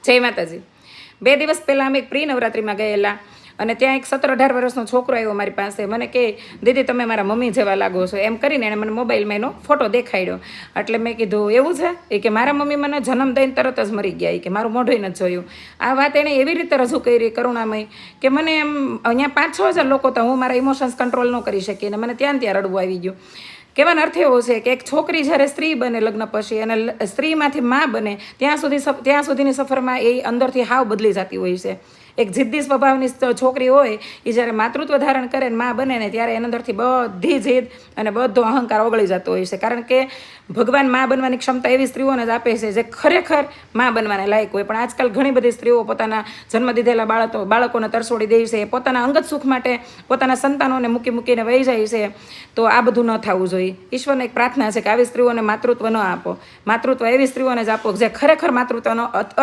જય માતાજી. 2 દિવસ પહેલાં અમે એક પ્રી નવરાત્રિમાં ગયેલા અને ત્યાં એક 17-18 વર્ષનો છોકરો આવ્યો મારી પાસે. મને કહે, દીદી તમે મારા મમ્મી જેવા લાગો છો, એમ કરીને એણે મને મોબાઈલમાં એનો ફોટો દેખાડ્યો. એટલે મેં કીધું એવું છે? એ કે મારા મમ્મી મને જન્મ દઈને તરત જ મરી ગયા, કે મારું મોઢું નથી જોયું. આ વાત એણે એવી રીતે રજૂ કરી કરુણામય કે મને એમ અહીંયા 5-6 હજાર લોકો હતા, હું મારા ઇમોશન્સ કંટ્રોલ ન કરી શકી અને મને ત્યાં રડવું આવી ગયું. કહેવાનો અર્થ એવો છે કે એક છોકરી જ્યારે સ્ત્રી બને લગ્ન પછી અને સ્ત્રીમાંથી માં બને ત્યાં સુધીની સફરમાં એ અંદરથી હાવ બદલી જતી હોય છે. એક જિદ્દી સ્વભાવની છોકરી હોય એ જ્યારે માતૃત્વ ધારણ કરે ને માં બને ને ત્યારે એના અંદરથી બધી જીદ અને બધો અહંકાર ઓગળી જતો હોય છે. કારણ કે ભગવાન માં બનવાની ક્ષમતા એવી સ્ત્રીઓને જ આપે છે જે ખરેખર માં બનવાને લાયક હોય. પણ આજકાલ ઘણી બધી સ્ત્રીઓ પોતાના જન્મ દીધેલા બાળકોને તરસોડી દે છે, પોતાના અંગત સુખ માટે પોતાના સંતાનોને મૂકીને વહી જાય છે. તો આ બધું ન થવું જોઈએ. ઈશ્વરને એક પ્રાર્થના છે કે આવી સ્ત્રીઓને માતૃત્વ ન આપો. માતૃત્વ એવી સ્ત્રીઓને જ આપો જે ખરેખર માતૃત્વનો